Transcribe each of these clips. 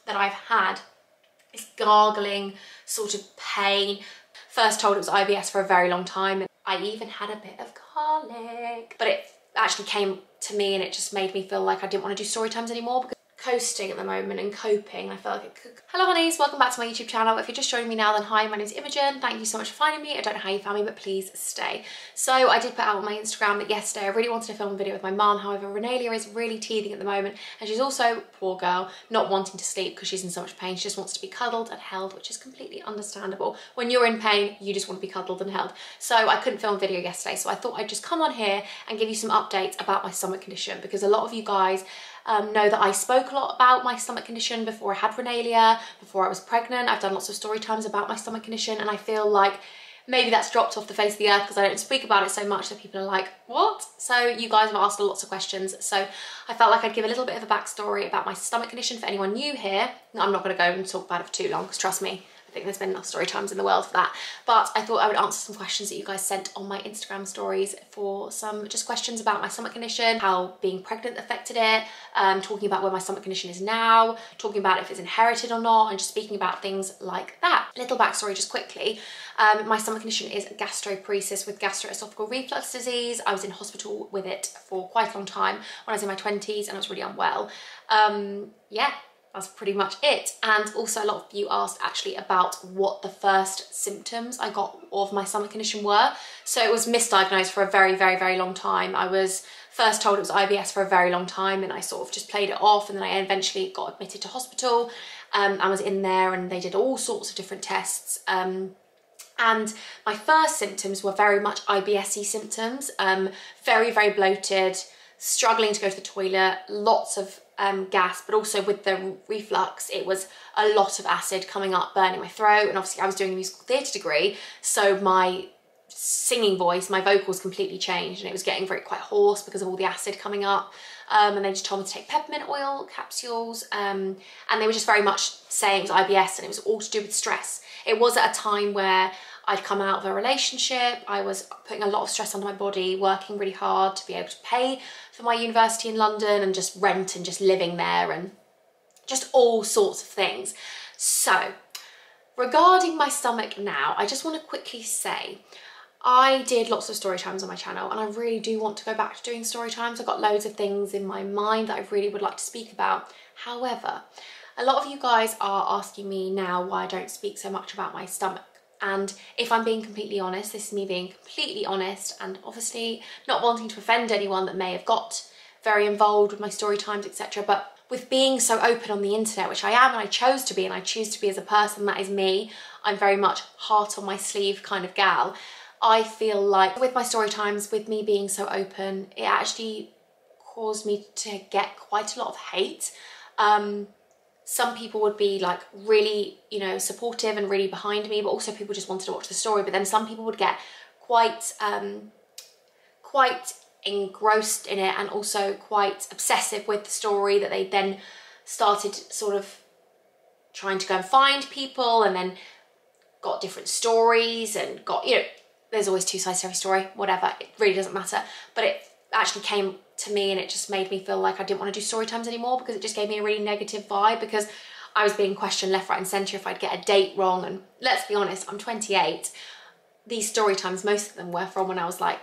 that I've had this gargling sort of pain. First told it was IBS for a very long time, and I even had a bit of garlic, but it actually came to me and it just made me feel like I didn't want to do story times anymore, because coasting at the moment and coping, I feel like it could. Hello honeys, welcome back to my YouTube channel. If you're just joining me now, then hi, my name's Imogen. Thank you so much for finding me. I don't know how you found me, but please stay. So I did put out on my Instagram that yesterday I really wanted to film a video with my mum. However, Renalia is really teething at the moment, and she's also, poor girl, not wanting to sleep because she's in so much pain. She just wants to be cuddled and held, which is completely understandable. When you're in pain, you just want to be cuddled and held. So I couldn't film a video yesterday, so I thought I'd just come on here and give you some updates about my stomach condition, because a lot of you guys know that I spoke a lot about my stomach condition before I had Renalia, before I was pregnant. I've done lots of story times about my stomach condition, and I feel like maybe that's dropped off the face of the earth because I don't speak about it so much that people are like, what? So you guys have asked lots of questions, so I felt like I'd give a little bit of a backstory about my stomach condition for anyone new here. I'm not going to go and talk about it for too long, because trust me, I think there's been enough story times in the world for that. But I thought I would answer some questions that you guys sent on my Instagram stories for some just questions about my stomach condition, how being pregnant affected it, talking about where my stomach condition is now, talking about if it's inherited or not, and just speaking about things like that. Little backstory just quickly. My stomach condition is gastroparesis with gastroesophageal reflux disease. I was in hospital with it for quite a long time when I was in my 20s, and I was really unwell. Yeah. That's pretty much it. And also a lot of you asked actually about what the first symptoms I got of my stomach condition were. So it was misdiagnosed for a very long time. I was first told it was IBS for a very long time, and I sort of just played it off, and then I eventually got admitted to hospital. I was in there and they did all sorts of different tests. And my first symptoms were very much IBS-y symptoms, very bloated, struggling to go to the toilet, lots of gas, but also with the reflux, it was a lot of acid coming up, burning my throat. And obviously I was doing a musical theatre degree, so my singing voice, my vocals completely changed, and it was getting quite hoarse because of all the acid coming up. And they just told me to take peppermint oil capsules, and they were just very much saying it was IBS, and it was all to do with stress. It was at a time where I'd come out of a relationship, I was putting a lot of stress onto my body, working really hard to be able to pay for my university in London, and just rent and just living there, and just all sorts of things. So regarding my stomach now, I just want to quickly say, I did lots of story times on my channel, and I really do want to go back to doing story times. I've got loads of things in my mind that I really would like to speak about. However, a lot of you guys are asking me now why I don't speak so much about my stomach. And if I'm being completely honest, this is me being completely honest, and obviously not wanting to offend anyone that may have got very involved with my story times, etc. But with being so open on the internet, which I am and I chose to be, and I choose to be as a person, that is me. I'm very much heart on my sleeve kind of gal. I feel like with my story times, with me being so open, it actually caused me to get quite a lot of hate. Some people would be like really, you know, supportive and really behind me, but also people just wanted to watch the story. But then some people would get quite engrossed in it, and also quite obsessive with the story, that they then started sort of trying to go and find people, and then got different stories and got, you know, there's always two sides to every story, whatever, it really doesn't matter. But it actually came to me and it just made me feel like I didn't want to do story times anymore, because it just gave me a really negative vibe, because I was being questioned left, right and centre if I'd get a date wrong. And let's be honest, I'm 28. These story times, most of them were from when I was like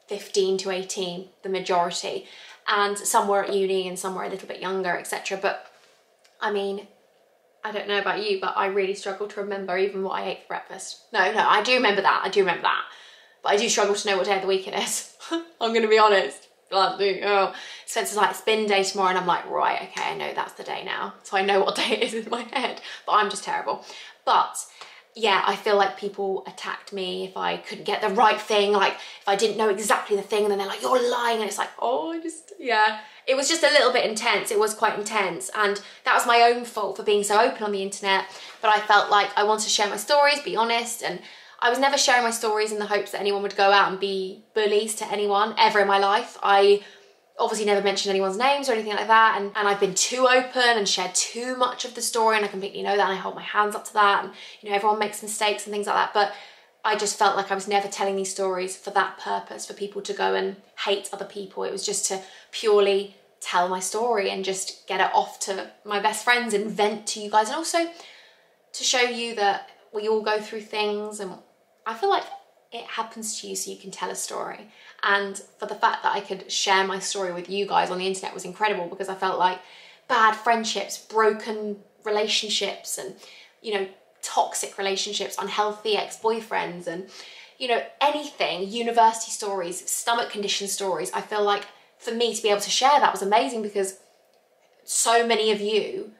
15 to 18, the majority, and some were at uni and some were a little bit younger, etc. But I mean, I don't know about you, but I really struggle to remember even what I ate for breakfast. No, I do remember that, but I do struggle to know what day of the week it is. I'm going to be honest. Spencer's like, it's bin day tomorrow, and I'm like, right, okay, I know that's the day now, so I know what day it is in my head, but I'm just terrible. But yeah, I feel like people attacked me if I couldn't get the right thing, like if I didn't know exactly the thing, and then they're like, you're lying, and it's like, oh, yeah. It was just a little bit intense. It was quite intense, and that was my own fault for being so open on the internet. But I felt like I wanted to share my stories, be honest, and I was never sharing my stories in the hopes that anyone would go out and be bullies to anyone ever in my life. I obviously never mentioned anyone's names or anything like that, and I've been too open and shared too much of the story, and I completely know that, and I hold my hands up to that, and you know, everyone makes mistakes and things like that. But I just felt like I was never telling these stories for that purpose, for people to go and hate other people. It was just to purely tell my story and just get it off to my best friends and vent to you guys, and also to show you that we all go through things, and I feel like it happens to you so you can tell a story. And for the fact that I could share my story with you guys on the internet was incredible, because I felt like bad friendships, broken relationships, and, you know, toxic relationships, unhealthy ex-boyfriends, and, you know, anything, university stories, stomach condition stories, I feel like for me to be able to share that was amazing, because so many of you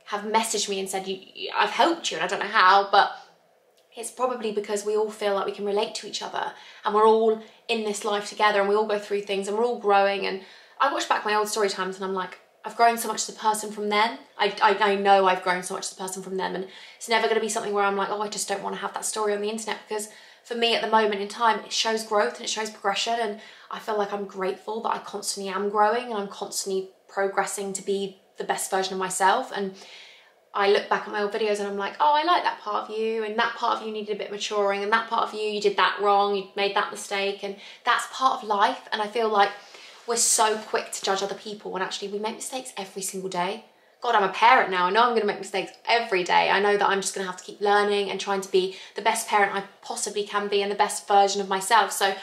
have messaged me and said, I've helped you, and I don't know how, but it's probably because we all feel like we can relate to each other, and we're all in this life together, and we all go through things, and we're all growing. And I watch back my old story times and I'm like, I've grown so much as a person from then. I know I've grown so much as a person from them, and it's never going to be something where I'm like, oh, I just don't want to have that story on the internet, because for me at the moment in time, it shows growth and it shows progression, and I feel like I'm grateful that I constantly am growing and I'm constantly progressing to be the best version of myself. And I look back at my old videos and I'm like, oh, I like that part of you, and that part of you needed a bit maturing, and that part of you did that wrong, you made that mistake, and that's part of life. And I feel like we're so quick to judge other people when actually we make mistakes every single day. God, I'm a parent now. I know I'm going to make mistakes every day. I know that I'm just going to have to keep learning and trying to be the best parent I possibly can be and the best version of myself. So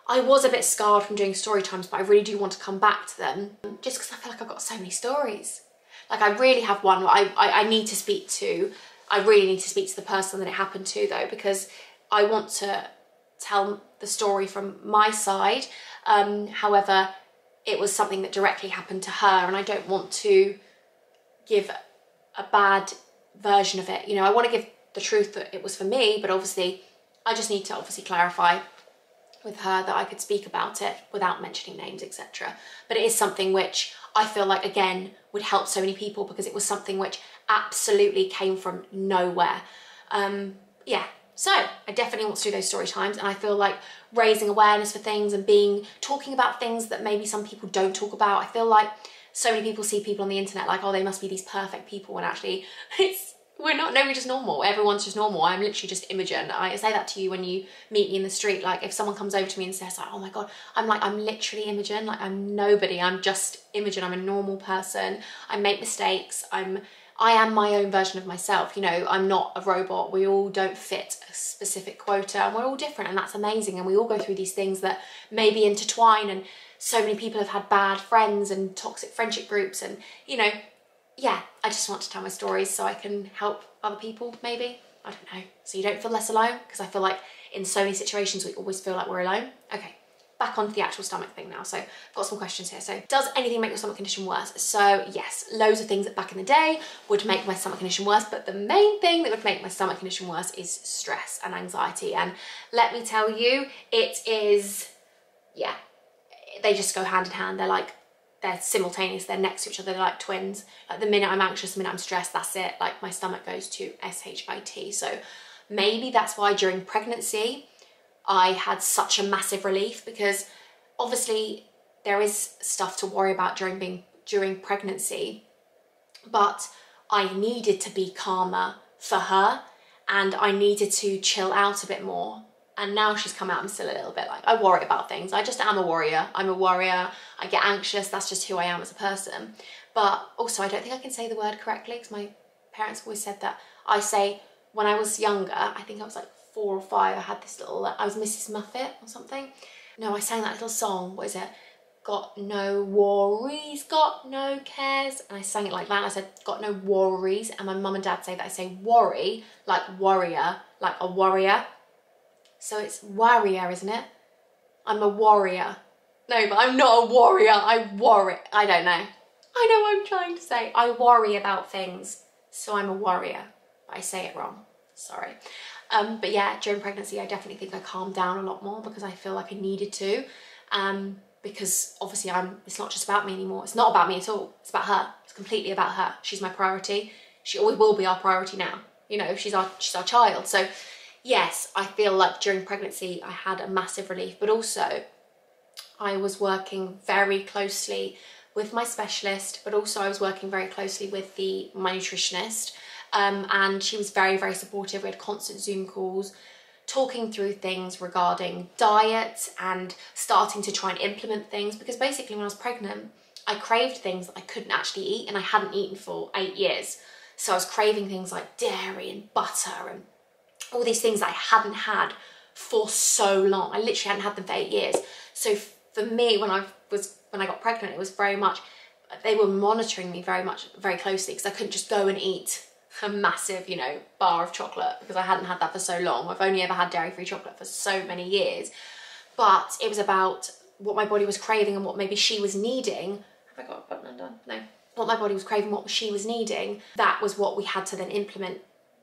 I was a bit scarred from doing story times, but I really do want to come back to them, just because I feel like I've got so many stories. Like, I really have one I need to speak to. I really need to speak to the person that it happened to, though, because I want to tell the story from my side. However, it was something that directly happened to her, and I don't want to give a bad version of it. You know, I want to give the truth that it was for me, but obviously I just need to clarify with her that I could speak about it without mentioning names, etc. But it is something which I feel like, again, would help so many people, because it was something which absolutely came from nowhere. Yeah, so I definitely want to do those story times, and I feel like raising awareness for things and talking about things that maybe some people don't talk about. I feel like so many people see people on the internet like, oh, they must be these perfect people, and actually we're not. No, we're just normal. Everyone's just normal. I'm literally just Imogen. I say that to you when you meet me in the street. Like, if someone comes over to me and says like, oh my God, I'm like, I'm literally Imogen. Like, I'm nobody. I'm just Imogen. I'm a normal person. I make mistakes. I am my own version of myself. You know, I'm not a robot. We all don't fit a specific quota, and we're all different, and that's amazing. And we all go through these things that maybe intertwine, and so many people have had bad friends and toxic friendship groups, and, you know, yeah, I just want to tell my stories so I can help other people, maybe. I don't know. So you don't feel less alone, because I feel like in so many situations we always feel like we're alone. Okay, back onto the actual stomach thing now. So I've got some questions here. So, does anything make your stomach condition worse? So yes, loads of things that back in the day would make my stomach condition worse, but the main thing that would make my stomach condition worse is stress and anxiety. And let me tell you, it is, yeah, they just go hand in hand. They're simultaneous, they're next to each other, they're like twins. Like, the minute I'm anxious, the minute I'm stressed, that's it. Like, my stomach goes to SHIT. So maybe that's why during pregnancy I had such a massive relief, because obviously there is stuff to worry about during pregnancy, but I needed to be calmer for her, and I needed to chill out a bit more. And now she's come out, I'm still a little bit like, I worry about things. I just am a worrier. I'm a worrier. I get anxious. That's just who I am as a person. But also, I don't think I can say the word correctly, because my parents always said that. I say, when I was younger, I think I was like 4 or 5, I had this little, I was Mrs. Muffet or something. No, I sang that little song. What is it? Got no worries, got no cares. And I sang it like that. And I said, got no worries. And my mum and dad say that I say worry, like warrior, like a warrior. So it's warrior, isn't it? I'm a warrior. No, but I'm not a warrior. I worry. I don't know. I know what I'm trying to say. I worry about things. So I'm a warrior. But I say it wrong. Sorry. But yeah, during pregnancy, I definitely think I calmed down a lot more, because I feel like I needed to. Because obviously it's not just about me anymore. It's not about me at all. It's about her. It's completely about her. She's my priority. She always will be our priority now. You know, she's our child. So yes, I feel like during pregnancy I had a massive relief, but also I was working very closely with my specialist, but also I was working very closely with my nutritionist, and she was very, very supportive. We had constant Zoom calls, talking through things regarding diet and starting to try and implement things, because basically when I was pregnant, I craved things that I couldn't actually eat, and I hadn't eaten for 8 years. So I was craving things like dairy and butter and all these things that I hadn't had for so long. I literally hadn't had them for 8 years. So for me, when I got pregnant, it was very much, they were monitoring me very closely, because I couldn't just go and eat a massive, you know, bar of chocolate, because I hadn't had that for so long. I've only ever had dairy-free chocolate for so many years. But it was about what my body was craving and what maybe she was needing. Have I got a button undone? No. What my body was craving, what she was needing, that was what we had to then implement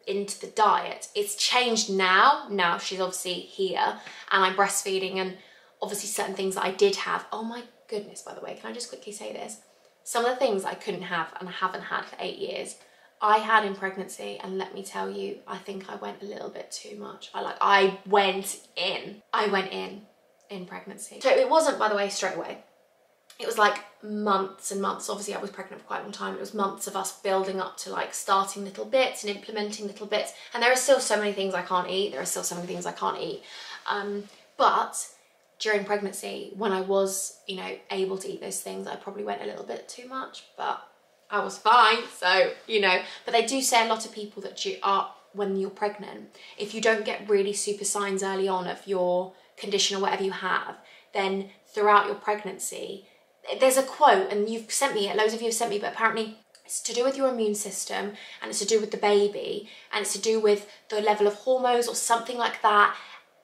into the diet. It's changed now. Now she's obviously here and I'm breastfeeding, and obviously certain things that I did have. Oh my goodness, by the way, can I just quickly say this? Some of the things I couldn't have and I haven't had for 8 years, I had in pregnancy, and let me tell you, I think I went a little bit too much. I went in pregnancy. So it wasn't, by the way, straight away. It was like months and months. Obviously I was pregnant for quite a long time. It was months of us building up to like starting little bits and implementing little bits. And there are still so many things I can't eat. There are still so many things I can't eat. But during pregnancy, when I was, you know, able to eat those things, I probably went a little bit too much, but I was fine. So, you know, but they do say a lot of people that when you're pregnant, if you don't get really super signs early on of your condition or whatever you have, then throughout your pregnancy, there's a quote, and you've sent me it, loads of you have sent me, but apparently it's to do with your immune system, and it's to do with the baby, and it's to do with the level of hormones or something like that.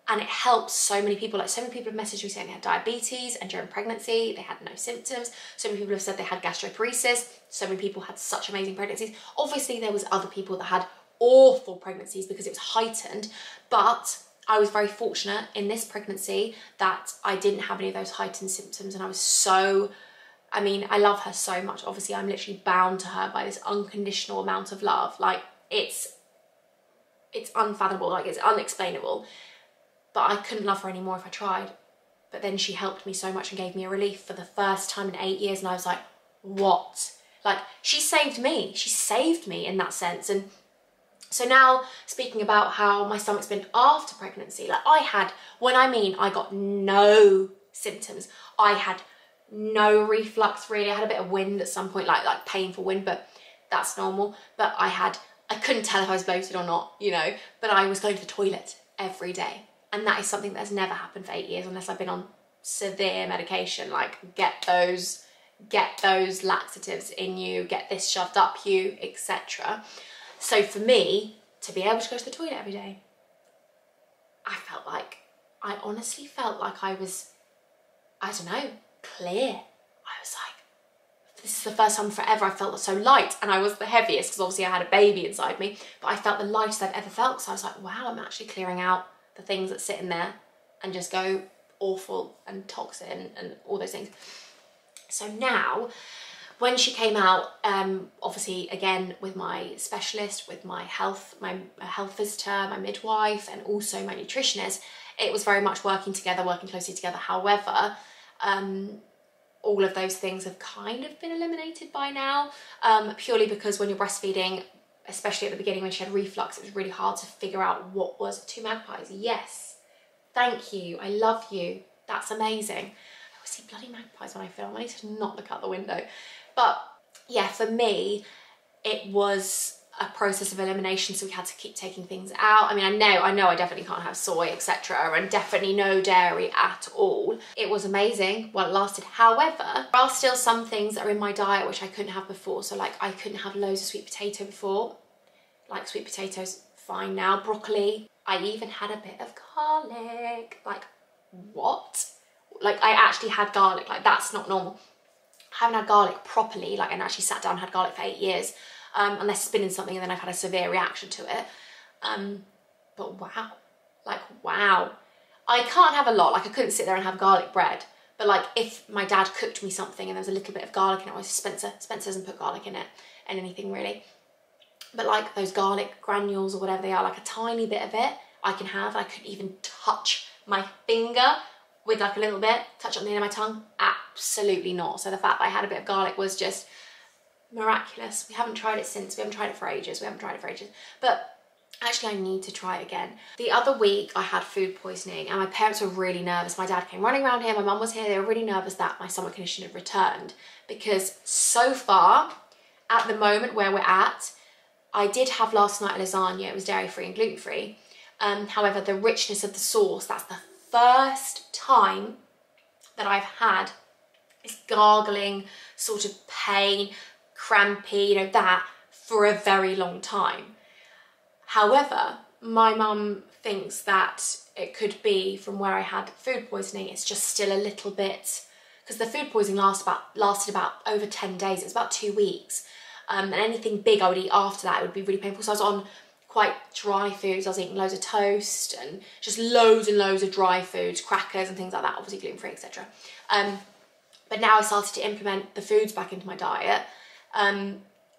And it helps so many people. Like, so many people have messaged me saying they had diabetes and during pregnancy they had no symptoms. So many people have said they had gastroparesis. So many people had such amazing pregnancies. Obviously there was other people that had awful pregnancies because it was heightened, but I was very fortunate in this pregnancy that I didn't have any of those heightened symptoms, and I was so, I mean, I love her so much. Obviously I'm literally bound to her by this unconditional amount of love. Like, it's unfathomable, like it's unexplainable. But I couldn't love her anymore if I tried. But then she helped me so much and gave me a relief for the first time in 8 years, and I was like, what? Like, she saved me in that sense. And so now, speaking about how my stomach's been after pregnancy, like when I mean I got no symptoms, I had no reflux really. I had a bit of wind at some point, like painful wind, but that's normal. But I couldn't tell if I was bloated or not, you know, but I was going to the toilet every day. And that is something that's never happened for 8 years unless I've been on severe medication, like get those laxatives in you, get this shoved up you, etc. So for me, to be able to go to the toilet every day, I honestly felt like I was, I don't know, clear. I was like, this is the first time forever I felt so light, and I was the heaviest because obviously I had a baby inside me, but I felt the lightest I've ever felt. So I was like, wow, I'm actually clearing out the things that sit in there and just go awful and toxic and all those things. So now, when she came out, obviously again with my specialist, with my health visitor, my midwife, and also my nutritionist, it was very much working closely together. However, all of those things have kind of been eliminated by now, purely because when you're breastfeeding, especially at the beginning when she had reflux, it was really hard to figure out what was 2 magpies. Yes, thank you, I love you, that's amazing. I always see bloody magpies when I film. I need to not look out the window. But yeah, for me, it was a process of elimination, so we had to keep taking things out. I mean, I know I definitely can't have soy, etc., and definitely no dairy at all. It was amazing while it lasted. However, there are still some things that are in my diet which I couldn't have before. So like, I couldn't have loads of sweet potato before. Like, sweet potatoes, fine now. Broccoli. I even had a bit of garlic. Like, what? Like, I actually had garlic. Like, that's not normal. I haven't had garlic properly, like, and actually sat down and had garlic for 8 years. Unless it's been in something and then I've had a severe reaction to it. But wow, like, wow. I can't have a lot, like I couldn't sit there and have garlic bread, but like if my dad cooked me something and there was a little bit of garlic in it, or Spencer doesn't put garlic in it, and anything really. But like those garlic granules or whatever they are, like a tiny bit of it I can have. I couldn't even touch my finger with like a little bit, touch it on the end of my tongue, absolutely not. So the fact that I had a bit of garlic was just miraculous. We haven't tried it since. We haven't tried it for ages. But Actually, I need to try it again. The other week I had food poisoning and my parents were really nervous. My dad came running around here, my mum was here. They were really nervous that my stomach condition had returned, because so far, at the moment where we're at, I did have last night a lasagna. It was dairy-free and gluten-free. However, the richness of the sauce, that's the first time that I've had this gargling sort of pain, crampy, you know, that for a very long time. However, my mum thinks that it could be from where I had food poisoning. It's just still a little bit, because the food poisoning lasted about over 10 days. It was about 2 weeks. And anything big I would eat after that, it would be really painful. So I was on quite dry foods. I was eating loads of toast and just loads and loads of dry foods, crackers and things like that, obviously gluten-free, etc. But now I started to implement the foods back into my diet.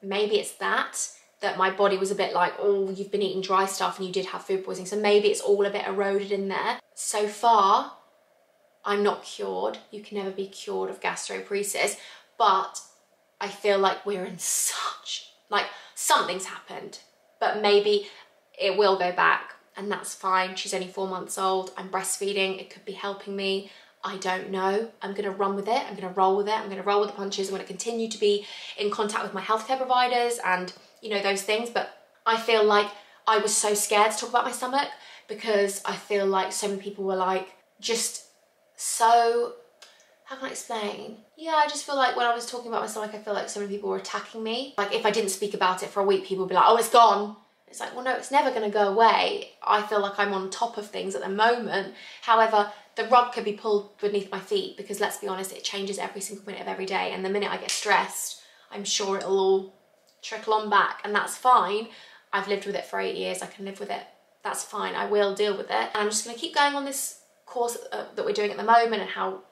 Maybe it's that my body was a bit like, oh, you've been eating dry stuff and you did have food poisoning. So maybe it's all a bit eroded in there. So far, I'm not cured. You can never be cured of gastroparesis, but I feel like we're in such, like, something's happened, but maybe it will go back and that's fine. She's only 4 months old. I'm breastfeeding. It could be helping me. I don't know. I'm going to run with it. I'm going to roll with it. I'm going to roll with the punches. I'm going to continue to be in contact with my healthcare providers and, you know, those things. But I feel like I was so scared to talk about my stomach because I feel like so many people were like, just so, how can I explain? Yeah, I just feel like when I was talking about my stomach, I feel like so many people were attacking me. Like if I didn't speak about it for a week, people would be like, oh, it's gone. It's like, well, no, it's never going to go away. I feel like I'm on top of things at the moment. However, the rug could be pulled beneath my feet because, let's be honest, it changes every single minute of every day. And the minute I get stressed, I'm sure it'll all trickle on back, and that's fine. I've lived with it for 8 years. I can live with it. That's fine. I will deal with it. And I'm just going to keep going on this course that we're doing at the moment and how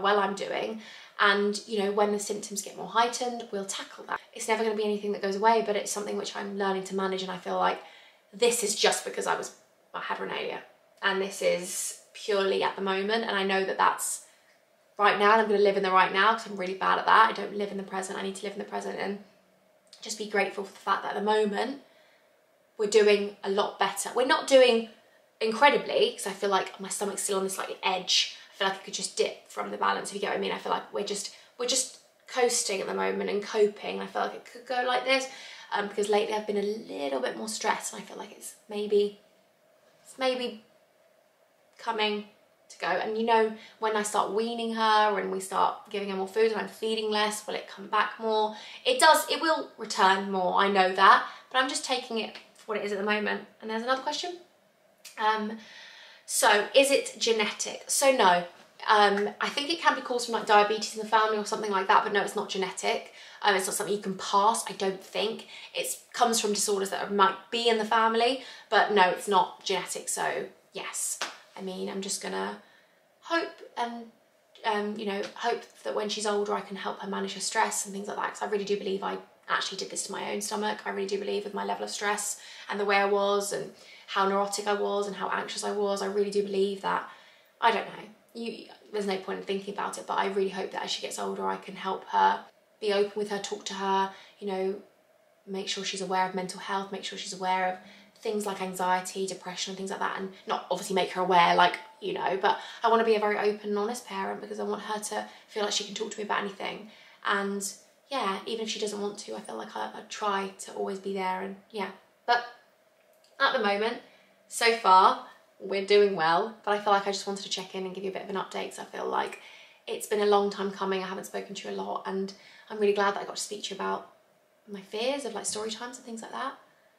well I'm doing. And, you know, when the symptoms get more heightened, we'll tackle that. It's never going to be anything that goes away, but it's something which I'm learning to manage. And I feel like this is just because I had Renalia, and this is purely at the moment. And I know that that's right now, and I'm going to live in the right now because I'm really bad at that. I don't live in the present. I need to live in the present and just be grateful for the fact that at the moment we're doing a lot better. We're not doing incredibly, because I feel like my stomach's still on this like edge. I feel like I could just dip from the balance, if you get what I mean. I feel like we're just coasting at the moment and coping. I feel like it could go like this because lately I've been a little bit more stressed, and I feel like it's maybe coming to go. And you know, when I start weaning her and we start giving her more food and I'm feeding less, will it come back more? It will return more, I know that, but I'm just taking it for what it is at the moment. And there's another question. So is it genetic? So no, I think it can be caused from like diabetes in the family or something like that, but no, it's not genetic. It's not something you can pass, I don't think. It comes from disorders that might be in the family, but no, it's not genetic. So yes, I mean, I'm just gonna hope and you know, hope that when she's older I can help her manage her stress and things like that, because I really do believe I actually did this to my own stomach. I really do believe with my level of stress and the way I was and how neurotic I was and how anxious I was, I really do believe that, I don't know, there's no point in thinking about it, but I really hope that as she gets older I can help her, be open with her, talk to her, you know, make sure she's aware of mental health, make sure she's aware of things like anxiety, depression and things like that, and not obviously make her aware, like, you know, but I want to be a very open and honest parent because I want her to feel like she can talk to me about anything. And yeah, even if she doesn't want to, I feel like I try to always be there. And yeah, but at the moment, so far, we're doing well, but I feel like I just wanted to check in and give you a bit of an update, because I feel like it's been a long time coming. I haven't spoken to you a lot, and I'm really glad that I got to speak to you about my fears of like story times and things like that.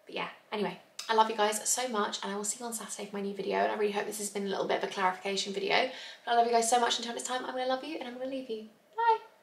But yeah, anyway, I love you guys so much, and I will see you on Saturday for my new video, and I really hope this has been a little bit of a clarification video. But I love you guys so much. Until next time, I'm going to love you and I'm going to leave you.